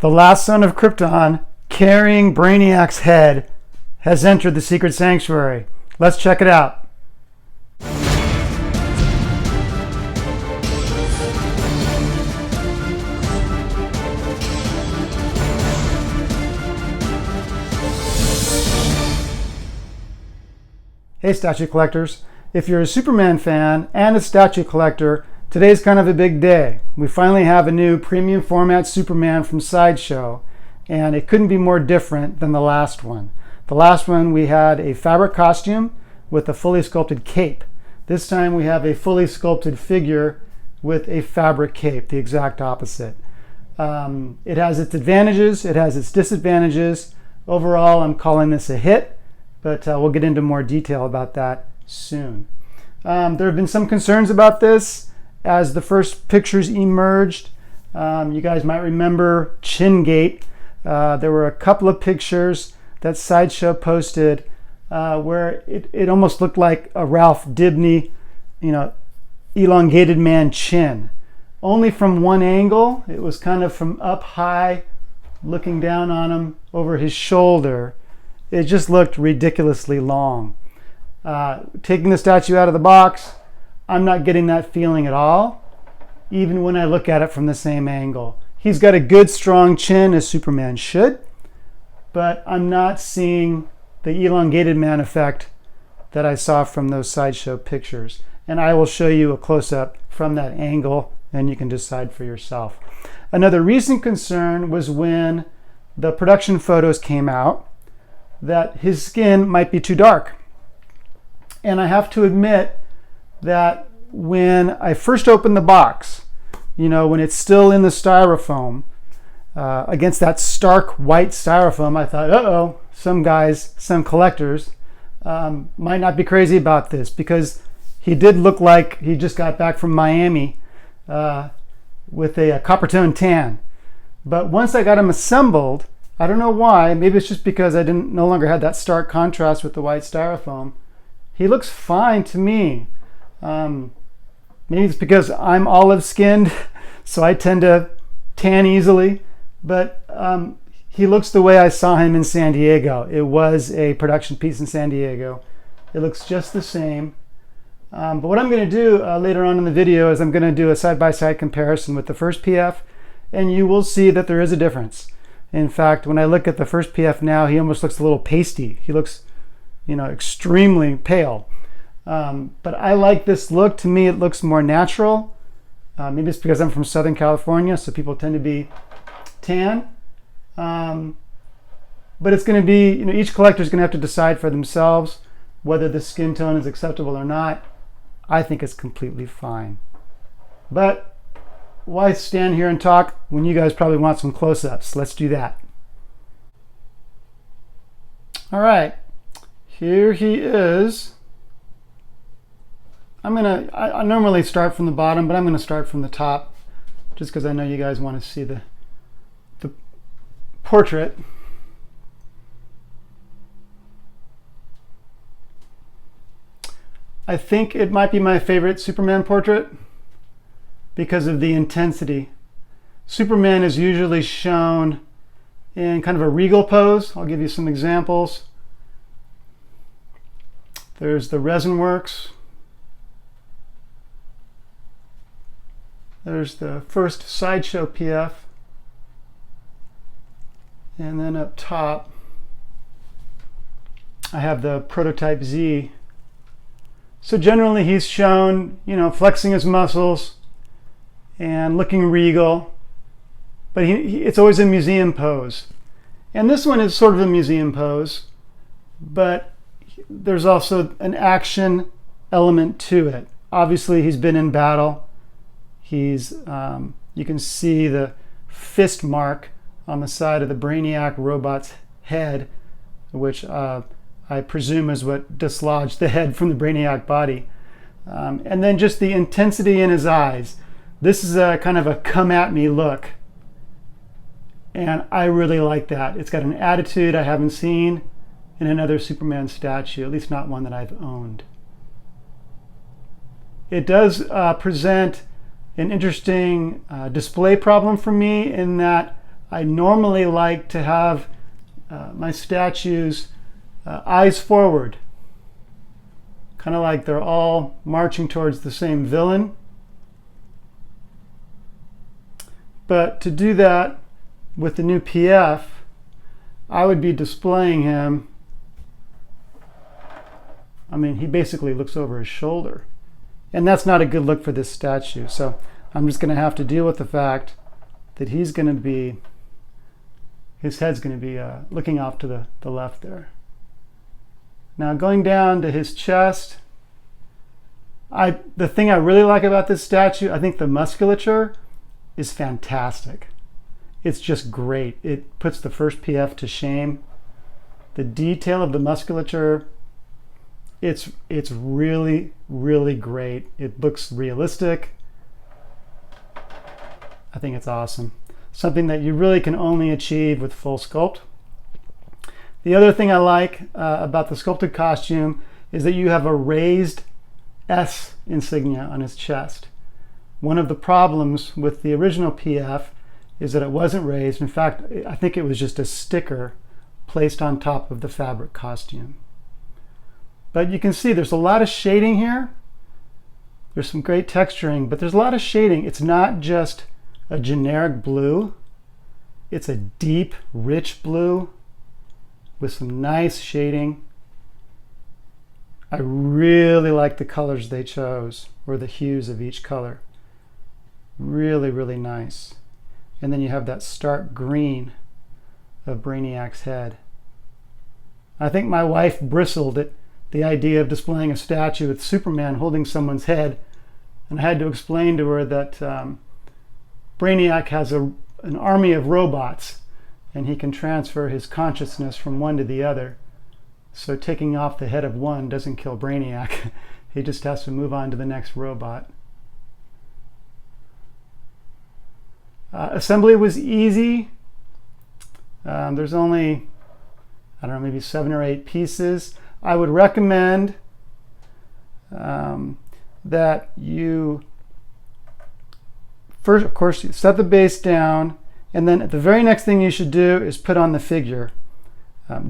The last son of Krypton, carrying Brainiac's head, has entered the secret sanctuary. Let's check it out. Hey statue collectors, if you're a Superman fan and a statue collector, today's kind of a big day. We finally have a new premium format Superman from Sideshow, and it couldn't be more different than the last one. The last one we had a fabric costume with a fully sculpted cape. This time we have a fully sculpted figure with a fabric cape, the exact opposite. It has its advantages, it has its disadvantages. Overall, I'm calling this a hit. But we'll get into more detail about that soon. There have been some concerns about this as the first pictures emerged. You guys might remember Chingate. There were a couple of pictures that Sideshow posted where it almost looked like a Ralph Dibny, elongated man chin. Only from one angle. It was kind of from up high, looking down on him over his shoulder. It just looked ridiculously long. Taking the statue out of the box, I'm not getting that feeling at all, even when I look at it from the same angle. He's got a good strong chin, as Superman should, but I'm not seeing the elongated man effect that I saw from those Sideshow pictures. And I will show you a close-up from that angle, and you can decide for yourself. Another recent concern was when the production photos came out, that his skin might be too dark. And I have to admit that when I first opened the box, when it's still in the styrofoam, against that stark white styrofoam, I thought, uh-oh, some collectors might not be crazy about this, because he did look like he just got back from Miami with a copper tone tan. But once I got him assembled, I don't know why, maybe it's just because I no longer had that stark contrast with the white styrofoam. He looks fine to me. Maybe it's because I'm olive skinned, so I tend to tan easily, but he looks the way I saw him in San Diego. It was a production piece in San Diego. It looks just the same. But what I'm going to do later on in the video is I'm going to do a side-by-side comparison with the first PF, and you will see that there is a difference. In fact, when I look at the first PF now, he almost looks a little pasty. He looks, extremely pale. But I like this look. To me, it looks more natural. Maybe it's because I'm from Southern California, so people tend to be tan. But it's going to be, each collector is going to have to decide for themselves whether the skin tone is acceptable or not. I think it's completely fine. But why stand here and talk when you guys probably want some close-ups? Let's do that. All right, here he is. I normally start from the bottom, but I'm gonna start from the top just because I know you guys want to see the portrait. I think it might be my favorite Superman portrait because of the intensity. Superman is usually shown in kind of a regal pose. I'll give you some examples. There's the resin works. There's the first Sideshow PF. And then up top, I have the prototype Z. So generally he's shown, flexing his muscles and looking regal, but it's always a museum pose. And this one is sort of a museum pose, but there's also an action element to it. Obviously, he's been in battle. You can see the fist mark on the side of the Brainiac robot's head, which I presume is what dislodged the head from the Brainiac body. And then just the intensity in his eyes. This is a kind of a come at me look. And I really like that. It's got an attitude I haven't seen in another Superman statue, at least not one that I've owned. It does present an interesting display problem for me in that I normally like to have my statues eyes forward, kind of like they're all marching towards the same villain. But to do that with the new PF, I would be displaying him. I mean, he basically looks over his shoulder. And that's not a good look for this statue. So I'm just going to have to deal with the fact that he's going to be, his head's going to be looking off to the left there. Now going down to his chest, the thing I really like about this statue, I think the musculature is fantastic. It's just great. It puts the first PF to shame. The detail of the musculature, it's really, really great. It looks realistic. I think it's awesome. Something that you really can only achieve with full sculpt. The other thing I like about the sculpted costume is that you have a raised S insignia on his chest. One of the problems with the original PF is that it wasn't raised. In fact, I think it was just a sticker placed on top of the fabric costume. But you can see there's a lot of shading here. There's some great texturing, but there's a lot of shading. It's not just a generic blue. It's a deep, rich blue with some nice shading. I really like the colors they chose, or the hues of each color. Really, really nice. And then you have that stark green of Brainiac's head. I think my wife bristled at the idea of displaying a statue with Superman holding someone's head, and I had to explain to her that Brainiac has an army of robots, and he can transfer his consciousness from one to the other. So taking off the head of one doesn't kill Brainiac. He just has to move on to the next robot. Assembly was easy. There's only, I don't know, maybe 7 or 8 pieces. I would recommend that you first, of course, you set the base down, and then the very next thing you should do is put on the figure.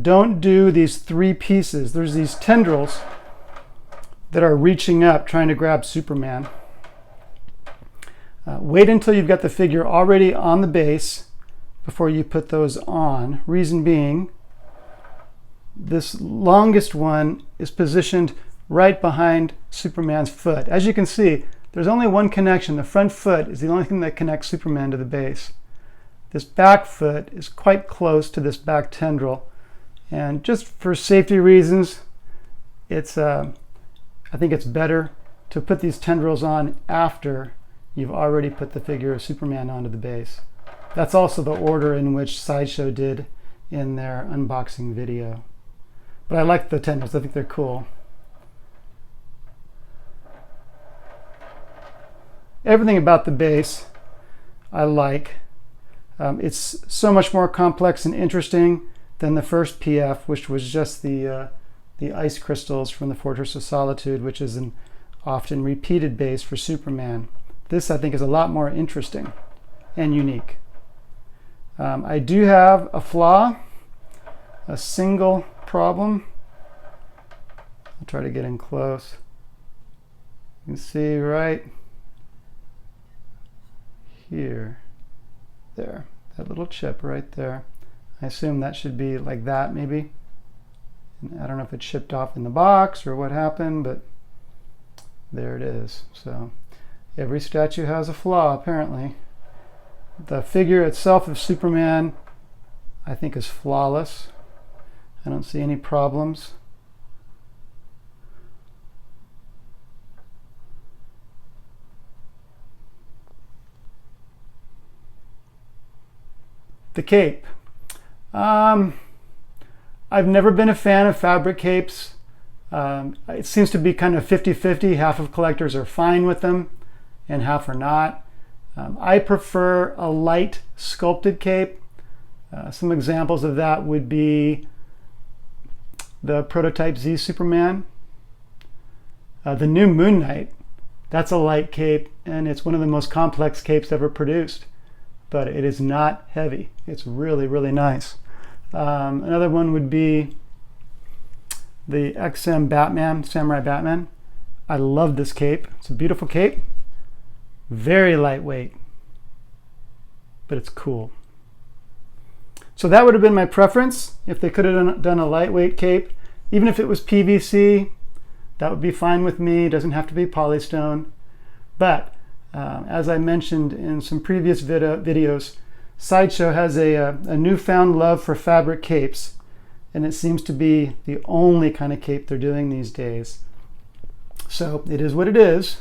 Don't do these 3 pieces. There's these tendrils that are reaching up trying to grab Superman. Wait until you've got the figure already on the base before you put those on. Reason being, this longest one is positioned right behind Superman's foot. As you can see, there's only one connection. The front foot is the only thing that connects Superman to the base. This back foot is quite close to this back tendril. And just for safety reasons, I think it's better to put these tendrils on after you've already put the figure of Superman onto the base. That's also the order in which Sideshow did in their unboxing video. But I like the tendrils. I think they're cool. Everything about the base I like. It's so much more complex and interesting than the first PF, which was just the ice crystals from the Fortress of Solitude, which is an often repeated base for Superman. This, I think, is a lot more interesting and unique. I do have a flaw, a single problem. I'll try to get in close. You can see right here, there, that little chip right there. I assume that should be like that, maybe. And I don't know if it shipped off in the box or what happened, but there it is. So every statue has a flaw, apparently. The figure itself of Superman, I think, is flawless. I don't see any problems. The cape. I've never been a fan of fabric capes. It seems to be kind of 50-50. Half of collectors are fine with them and half are not. I prefer a light sculpted cape. Some examples of that would be the Prototype Z Superman. The new Moon Knight, that's a light cape, and it's one of the most complex capes ever produced. but it is not heavy. It's really, really nice. Another one would be the XM Batman, Samurai Batman. I love this cape. It's a beautiful cape. Very lightweight, but it's cool. So that would have been my preference. If they could have done a lightweight cape, even if it was PVC, that would be fine with me. It doesn't have to be polystone. But as I mentioned in some previous videos, Sideshow has a newfound love for fabric capes, and it seems to be the only kind of cape they're doing these days. So it is what it is.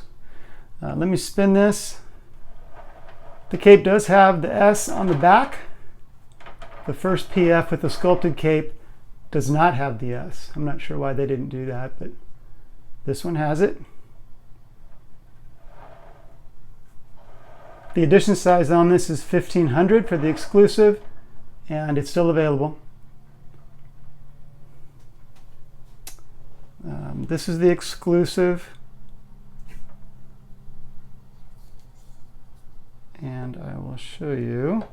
Let me spin this. The cape does have the S on the back. The first PF with the sculpted cape does not have the S. I'm not sure why they didn't do that, but this one has it. The edition size on this is 1500 for the exclusive, and it's still available. This is the exclusive, and I will show you.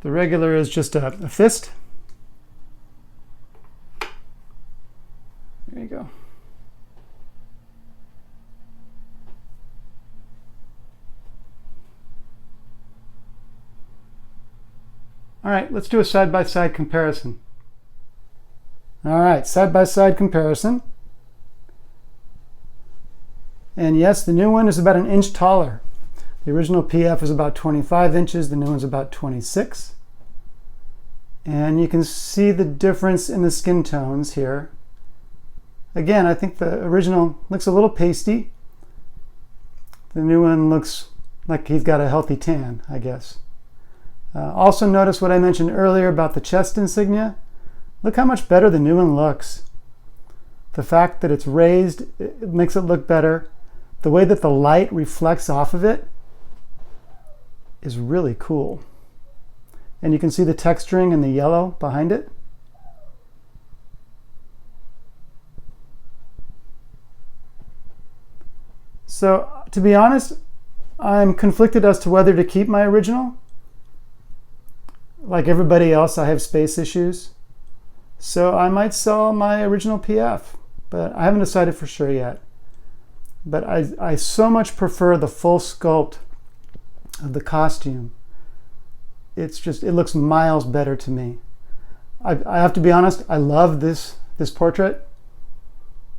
The regular is just a fist. There you go. All right, let's do a side-by-side comparison. All right, side-by-side comparison. And yes, the new one is about an inch taller. The original PF is about 25 inches. The new one's about 26. And you can see the difference in the skin tones here. Again, I think the original looks a little pasty. The new one looks like he's got a healthy tan, I guess. Also notice what I mentioned earlier about the chest insignia. Look how much better the new one looks. The fact that it's raised, it makes it look better. The way that the light reflects off of it is really cool. And you can see the texturing in the yellow behind it. So, to be honest, I'm conflicted as to whether to keep my original. Like everybody else, I have space issues. So I might sell my original PF, but I haven't decided for sure yet. But I so much prefer the full sculpt of the costume. It's just, it looks miles better to me. I have to be honest, I love this portrait.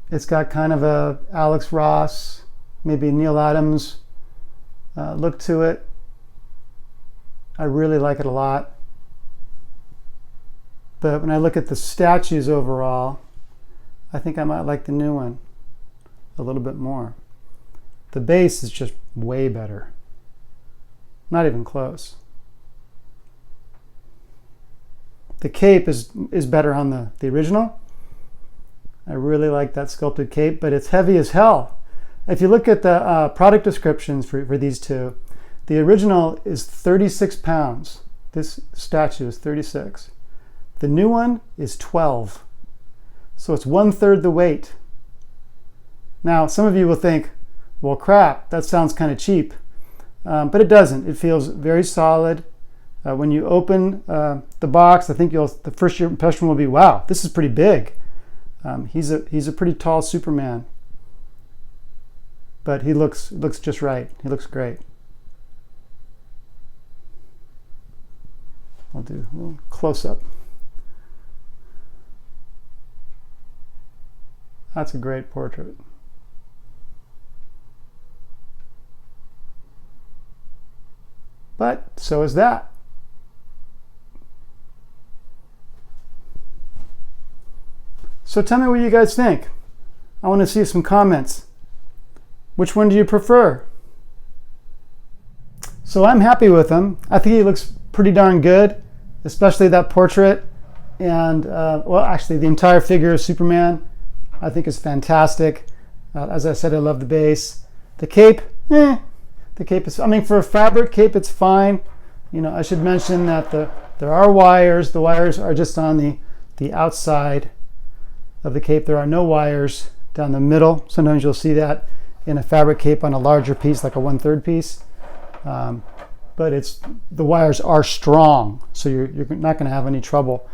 It's got kind of a Alex Ross, maybe Neil Adams look to it. I really like it a lot. But when I look at the statues overall, I think I might like the new one a little bit more. The base is just way better. Not even close. The cape is better on the original. I really like that sculpted cape, but it's heavy as hell. If you look at the product descriptions for these two, the original is 36 pounds. This statue is 36. The new one is 12. So it's 1/3 the weight. Now, some of you will think, well, crap, that sounds kind of cheap. But it doesn't. It feels very solid. When you open the box, I think the first impression will be, wow, this is pretty big. He's a pretty tall Superman. But he looks just right. He looks great. I'll do a little close-up. That's a great portrait. But so is that. So tell me what you guys think. I want to see some comments. Which one do you prefer? So I'm happy with him. I think he looks pretty darn good, especially that portrait. And, well, actually, the entire figure of Superman, I think is fantastic. As I said, I love the base. The cape, the cape is, I mean, for a fabric cape, it's fine. You know, I should mention that there are wires. The wires are just on the outside of the cape. There are no wires down the middle. Sometimes you'll see that in a fabric cape on a larger piece, like a 1/3 piece. but the wires are strong, so you're not going to have any trouble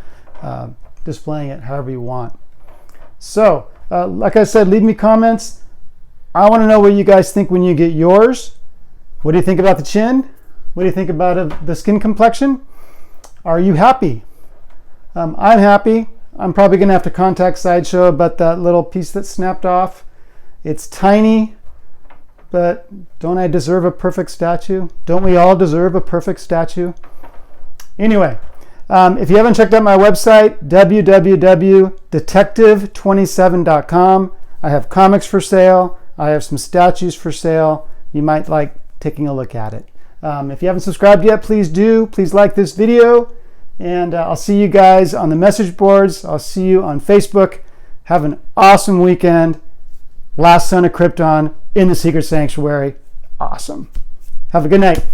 displaying it however you want. So, like I said, leave me comments. I want to know what you guys think when you get yours. What do you think about the chin? What do you think about the skin complexion? Are you happy? I'm happy. I'm probably going to have to contact Sideshow about that little piece that snapped off. It's tiny, but don't I deserve a perfect statue? Don't we all deserve a perfect statue? Anyway, if you haven't checked out my website, www.detective27.com, I have comics for sale. I have some statues for sale. You might like taking a look at it. If you haven't subscribed yet, please do. Please like this video. And I'll see you guys on the message boards. I'll see you on Facebook. Have an awesome weekend. Last Son of Krypton in the Secret Sanctuary. Awesome. Have a good night.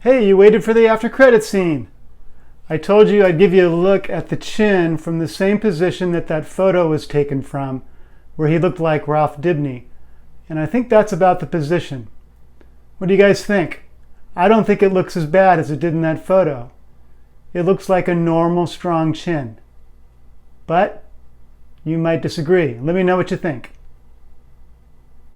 Hey, you waited for the after credits scene. I told you I'd give you a look at the chin from the same position that photo was taken from, where he looked like Ralph Dibny. And I think that's about the position. What do you guys think? I don't think it looks as bad as it did in that photo. It looks like a normal, strong chin. But you might disagree. Let me know what you think.